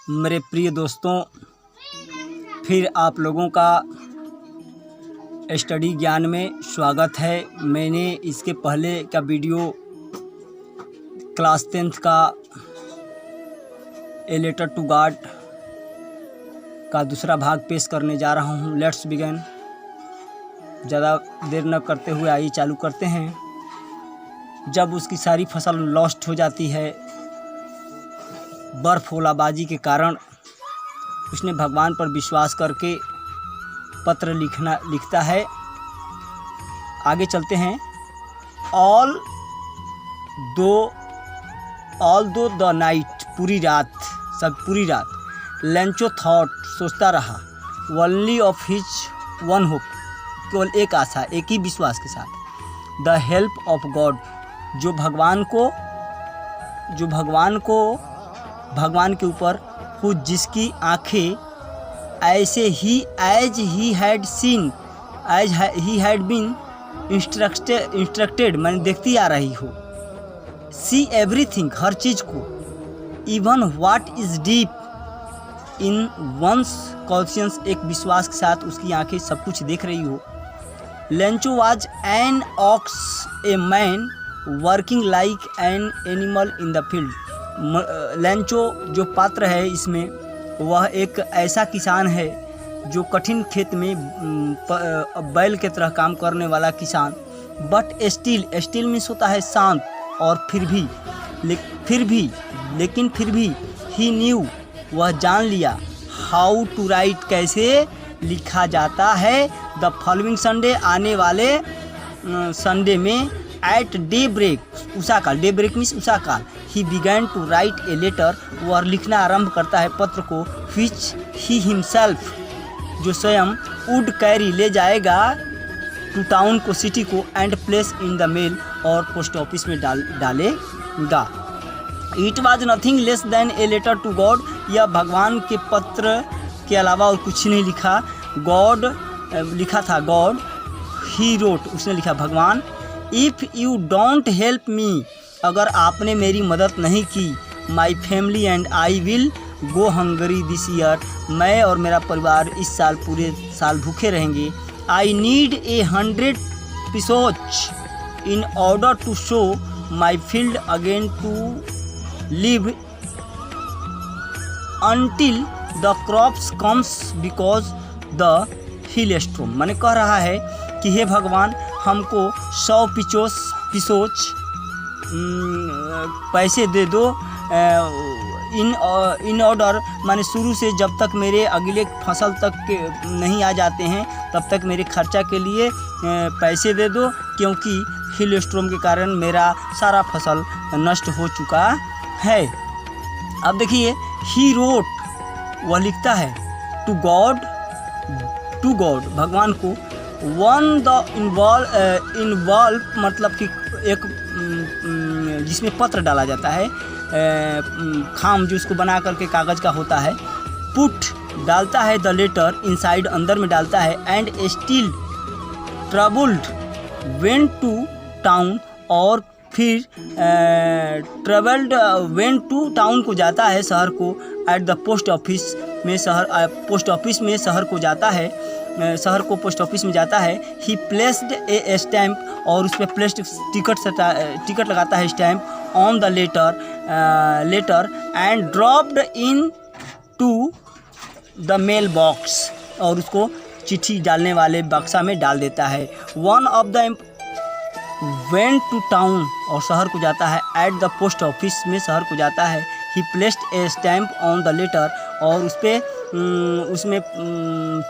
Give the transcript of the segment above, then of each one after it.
मेरे प्रिय दोस्तों, फिर आप लोगों का स्टडी ज्ञान में स्वागत है। मैंने इसके पहले का वीडियो क्लास 10th का ए लेटर टू गॉड का दूसरा भाग पेश करने जा रहा हूँ। Let's begin. ज़्यादा देर न करते हुए आइए चालू करते हैं। जब उसकी सारी फसल लॉस्ट हो जाती है बर्फ़ ओलाबाजी के कारण, उसने भगवान पर विश्वास करके पत्र लिखता है। आगे चलते हैं। ऑल दो द नाइट, पूरी रात लेंचो थॉट, सोचता रहा, only of his one hope, केवल एक आशा, एक ही विश्वास के साथ, द हेल्प ऑफ गॉड, जो भगवान के ऊपर हो, जिसकी आंखें ऐसे ही as he had been instructed, मैंने देखती आ रही हो, सी एवरीथिंग, हर चीज़ को, even what is deep in one's conscience, एक विश्वास के साथ उसकी आंखें सब कुछ देख रही हो। Lencho was an ox, a man working like an animal in the field. Lencho जो पात्र है इसमें, वह एक ऐसा किसान है जो कठिन खेत में बैल के तरह काम करने वाला किसान। बट स्टिल मीन्स होता है शांत, और फिर भी ही न्यू, वह जान लिया, हाउ टू राइट, कैसे लिखा जाता है। द फॉलोइंग संडे, आने वाले संडे में, एट डे ब्रेक, उषा काल, डे ब्रेक मीन्स उषा काल, he began to write a letter, वह लिखना आरंभ करता है पत्र को, विच ही हिमसेल्फ, जो स्वयं वुड कैरी, ले जाएगा, टू टाउन को, सिटी को, and place in the mail, और पोस्ट ऑफिस में डालेगा। It was nothing less than a letter to God, यह भगवान के पत्र के अलावा और कुछ नहीं लिखा। गॉड लिखा था, गॉड, ही रोट, उसने लिखा, भगवान, if you don't help me, अगर आपने मेरी मदद नहीं की, my family and I will go Hungary this year, मैं और मेरा परिवार इस साल पूरे साल भूखे रहेंगे। I need a 100 pesos in order to show my field again to live until the crops comes because the hailstorm। मैंने कह रहा है कि हे भगवान, हमको 100 पिसोच पैसे दे दो, इन ऑर्डर, माने शुरू से जब तक मेरे अगले फसल तक के नहीं आ जाते हैं तब तक मेरे खर्चा के लिए पैसे दे दो, क्योंकि हिल स्टॉर्म के कारण मेरा सारा फसल नष्ट हो चुका है। अब देखिए, ही रोट, वह लिखता है, टू गॉड, भगवान को, वन द इन्वॉल्व, मतलब कि एक जिसमें पत्र डाला जाता है, खाम जो उसको बना करके कागज़ का होता है, पुट डालता है, द लेटर इनसाइड, अंदर में डालता है, and still troubled went to town, और फिर ट्रेवल्ड वेंट टू टाउन को जाता है, शहर को, एट द पोस्ट ऑफिस में, पोस्ट ऑफिस में शहर को जाता है, शहर को पोस्ट ऑफिस में जाता है। ही प्लेस्ड ए स्टैम्प, और उस पर प्लेस्ड टिकट लगाता है, stamp, on the letter and dropped into the mail box, और उसको चिट्ठी डालने वाले बक्सा में डाल देता है। One of the went to town, और शहर को जाता है, एट द पोस्ट ऑफिस में शहर को जाता है। He placed a stamp on the letter, और उसमें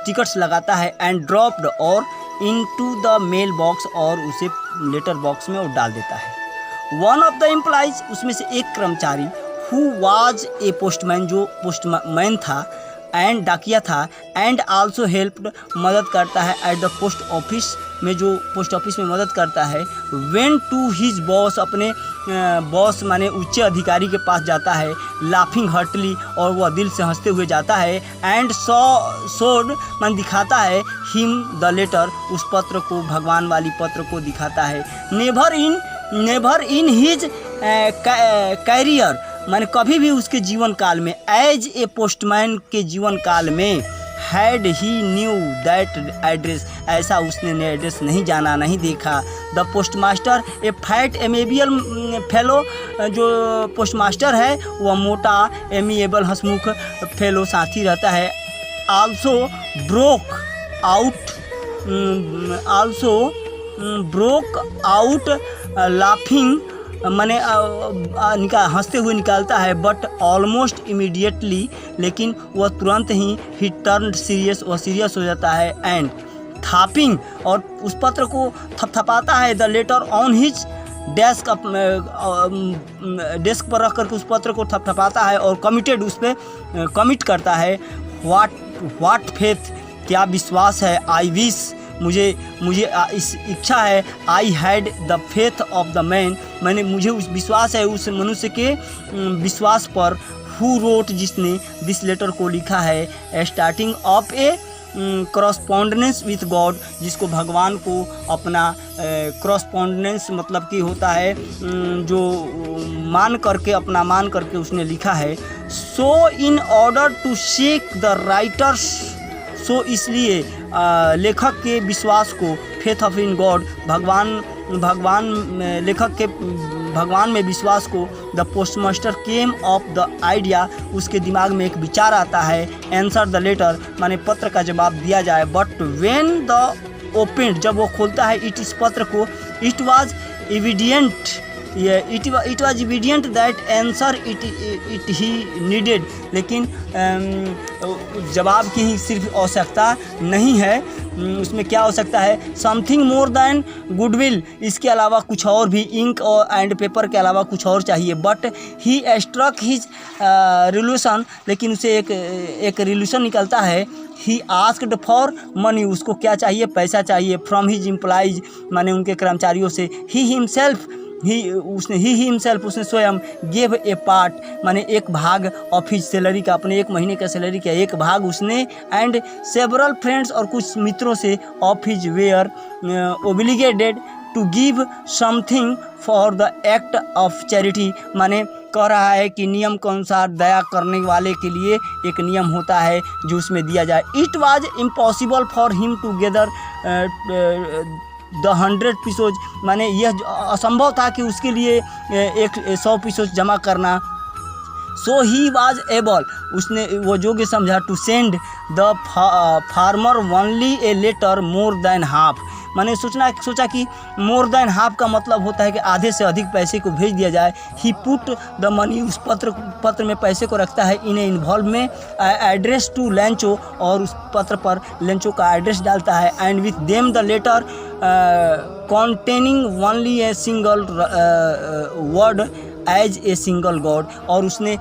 टिकट्स लगाता है, एंड ड्रॉप्ड, और into the mail box, और उसे लेटर बॉक्स में वो डाल देता है। वन ऑफ द एम्प्लॉइज, उसमें से एक कर्मचारी, हु वाज ए पोस्टमैन, जो पोस्टमैन था, एंड डाकिया था, एंड आल्सो हेल्प्ड, मदद करता है, एट द पोस्ट ऑफिस में, जो पोस्ट ऑफिस में मदद करता है। वेंट टू हिज बॉस, अपने बॉस माने उच्च अधिकारी के पास जाता है, लाफिंग हर्टली, और वह दिल से हंसते हुए जाता है, एंड शोड मन दिखाता है, हिम द लेटर, उस पत्र को, भगवान वाली पत्र को दिखाता है। नेवर इन हिज कैरियर, माने कभी भी उसके जीवन काल में, एज ए पोस्टमैन के जीवन काल में, had he knew that address, ऐसा उसने एड्रेस नहीं जाना, नहीं देखा। The postmaster a fat amiable fellow, जो पोस्टमास्टर है वह मोटा एमिएबल हंसमुख फेलो साथी रहता है। आल्सो ब्रोक आउट लाफिंग, माने हंसते हुए निकालता है, बट ऑलमोस्ट इमीडिएटली, लेकिन वह तुरंत ही ही टर्न सीरियस, वह सीरियस हो जाता है। एंड थापिंग, और उस पत्र को थपथपाता है। The later on his desk, desk पर रख करके उस पत्र को थपथपाता है और कमिटेड, उस पर कमिट करता है। व्हाट फेथ, क्या विश्वास है। आई विश, मुझे इस इच्छा है। I had the faith of the man, मुझे उस विश्वास है उस मनुष्य के विश्वास पर। हु रोट, जिसने दिस लेटर को लिखा है। Starting of A correspondence with God, जिसको भगवान को अपना करस्पॉन्डेंस मतलब कि होता है जो मान करके उसने लिखा है। So in order to shake the writers, so इसलिए लेखक के विश्वास को, फेथ ऑफ इन गॉड, लेखक के भगवान में विश्वास को, the postmaster came of the idea, उसके दिमाग में एक विचार आता है। आंसर द लेटर, माने पत्र का जवाब दिया जाए। बट व्हेन द ओपन, जब वो खोलता है इस पत्र को, it was evident that answer it he needed, लेकिन जवाब की ही सिर्फ आवश्यकता नहीं है, उसमें क्या हो सकता है। समथिंग मोर दैन गुडविल, इसके अलावा कुछ और भी, इंक और एंड पेपर के अलावा कुछ और चाहिए। बट ही स्ट्रक हिज रिल्यूशन, लेकिन उसे एक रिल्यूशन निकलता है। ही आस्क्ड फॉर मनी, उसको क्या चाहिए, पैसा चाहिए। फ्रॉम हिज एम्प्लॉइज, माने उनके कर्मचारियों से। ही हिमसेल्फ, उसने स्वयं गेव ए पार्ट, माने एक भाग ऑफ हिज सैलरी का, अपने एक महीने का सैलरी का एक भाग उसने। एंड सेवरल फ्रेंड्स, और कुछ मित्रों से, of his were obligated to give something for the act of charity, माने कह रहा है कि नियम के अनुसार दया करने वाले के लिए एक नियम होता है जो उसमें दिया जाए। It was impossible for him to gather the 100 pesos, माने यह असंभव था कि उसके लिए 100 पीसोज जमा करना। सो ही वाज एबल, उसने वो योग्य समझा। To send the farmer only a letter more than half, मैंने सोचा कि मोर देन हाफ का मतलब होता है कि आधे से अधिक पैसे को भेज दिया जाए। ही पुट द मनी, उस पत्र में पैसे को रखता है। इन इन्वॉल्व में एड्रेस टू लेंचो, और उस पत्र पर लेंचो का एड्रेस डालता है। And with them the letter containing only a single word as a single God, और उसमें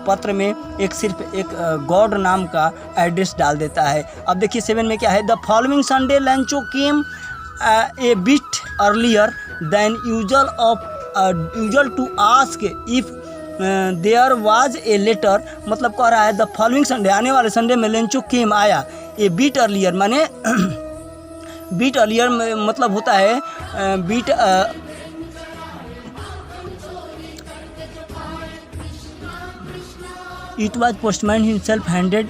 पत्र में सिर्फ एक गॉड नाम का एड्रेस डाल देता है। अब देखिए 7 में क्या है। The following Sunday Lencho came a bit earlier than usual to ask if there was a letter, मतलब कह रहा है द फॉलोइंग संडे, आने वाले संडे में लेंचो केम आया। ए बिट अर्लियर माने बीट अर्लियर मतलब होता है bit it was postman himself handed,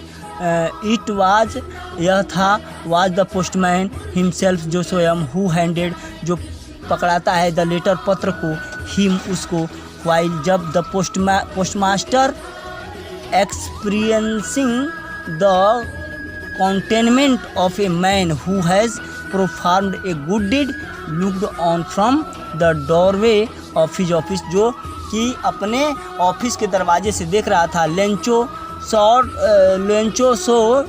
it was यह था, वाज द पोस्टमैन हिमसेल्फ जो स्वयं, हु हैंडेड जो पकड़ाता है, द लेटर पत्र को, हिम उसको, वाइल जब the postmaster experiencing the contentment of a man who has performed a good deed looked on from the doorway of his office, जो कि अपने ऑफिस के दरवाजे से देख रहा था। Lencho so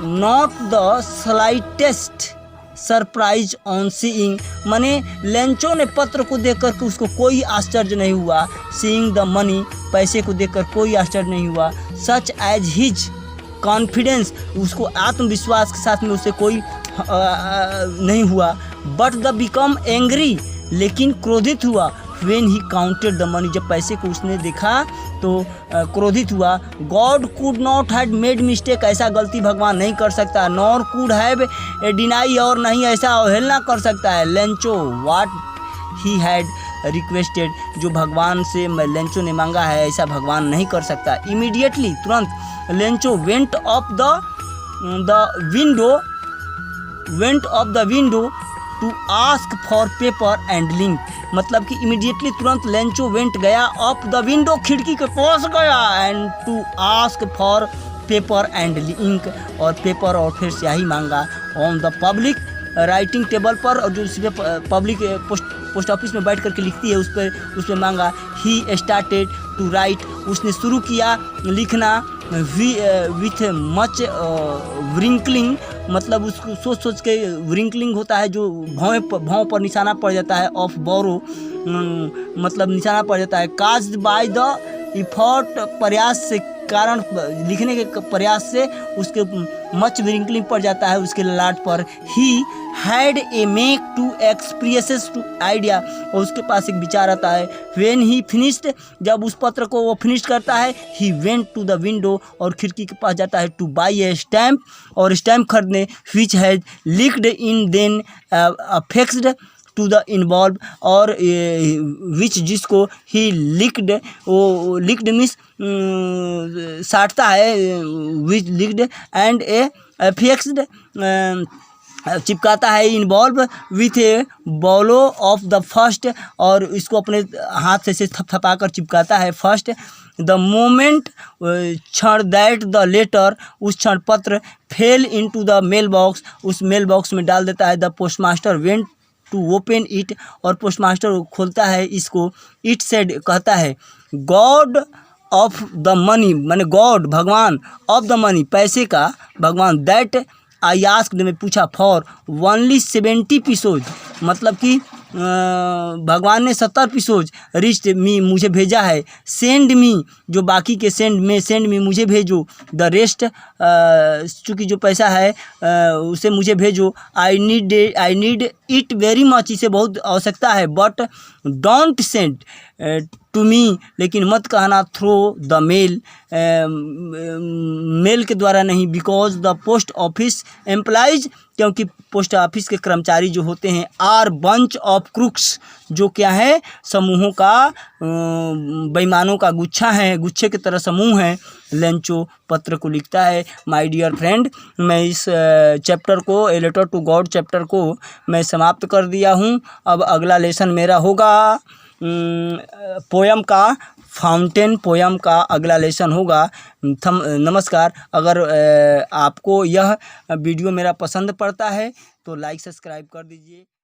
not the slightest surprise on seeing, माने लेंचो ने पत्र को देखकर के उसको कोई आश्चर्य नहीं हुआ। सीइंग द मनी, पैसे को देखकर कोई आश्चर्य नहीं हुआ। सच एज हिज कॉन्फिडेंस, उसको आत्मविश्वास के साथ में उसे कोई नहीं हुआ। बट द बिकम एंग्री, लेकिन क्रोधित हुआ। When he counted the money, जब पैसे को उसने देखा तो क्रोधित हुआ। God could not had made mistake, ऐसा गलती भगवान नहीं कर सकता। नॉर कुड हैव डिनाई, और नहीं ऐसा अवहेलना कर सकता है। Lencho what he had requested, जो भगवान से लेंचो ने मांगा है ऐसा भगवान नहीं कर सकता। इमीडिएटली तुरंत Lencho went off the window to ask for paper and ink, मतलब कि इमीडिएटली तुरंत लेंचो वेंट गया ऑफ द विंडो, खिड़की के पास गया, and to ask for paper and ink, और पेपर और फिर स्याही मांगा on the public writing table पर, और जो उस पर पब्लिक पोस्ट ऑफिस में बैठ करके लिखती है उस पर मांगा। ही स्टार्टेड टू राइट, उसने शुरू किया लिखना विथ मच व्रिंकलिंग, मतलब उसको सोच सोच के व्रिंकलिंग होता है जो भाव पर निशाना पड़ जाता है, ऑफ बोरो मतलब निशाना पड़ जाता है, काज्ड बाय द इफर्ट, प्रयास से, कारण लिखने के प्रयास से उसके मच व्रिंकलिंग पड़ जाता है उसके ललाट पर। He had a make to expresses to idea, और उसके पास एक विचार आता है। व्हेन ही फिनिश्ड, जब उस पत्र को वो फिनिश करता है, he went to the window, और खिड़की के पास जाता है, टू बाई ए स्टैम्प, और स्टैम्प खरीदने, which has licked in then affixed to the envelope, और विच जिसको ही लिक्ड, वो लिक्ड मीन्स साटता है, which licked and a fixed चिपकाता है, envelope with a blow of the fist, और इसको अपने हाथ से थपथपा कर चिपकाता है फर्स्ट। द मोमेंट क्षण दैट द लेटर, उस क्षण पत्र, fell into the mail box, उस मेल बॉक्स में डाल देता है। The postmaster went to open it, और पोस्टमास्टर खोलता है इसको। इट सेड, कहता है, गॉड ऑफ द मनी, माने गॉड भगवान, ऑफ द मनी पैसे का भगवान, दैट आई आस्क्ड में पूछा, फॉर ओनली 70 पीसोज, मतलब कि भगवान ने 70 पीसोज, रिस्ट मी मुझे भेजा है, सेंड मी जो बाकी के सेंड मी मुझे भेजो, द रेस्ट चूँकि जो पैसा है उसे मुझे भेजो, I need it very much, इसे बहुत आवश्यकता है, but don't send to me, लेकिन मत कहना थ्रो द मेल, मेल के द्वारा नहीं, because the post office employees, क्योंकि पोस्ट ऑफिस के कर्मचारी जो होते हैं, आर बंच ऑफ क्रूक्स, जो क्या है, समूहों का बेईमानों का गुच्छा है, गुच्छे की तरह समूह है। लेंचो पत्र को लिखता है। माय डियर फ्रेंड, मैं इस चैप्टर को, a letter to God chapter को मैं समाप्त कर दिया हूँ। अब अगला लेसन मेरा होगा पोयम का, फाउंटेन पोयम का अगला लेसन होगा। नमस्कार। अगर आपको यह वीडियो मेरा पसंद पड़ता है तो लाइक सब्सक्राइब कर दीजिए।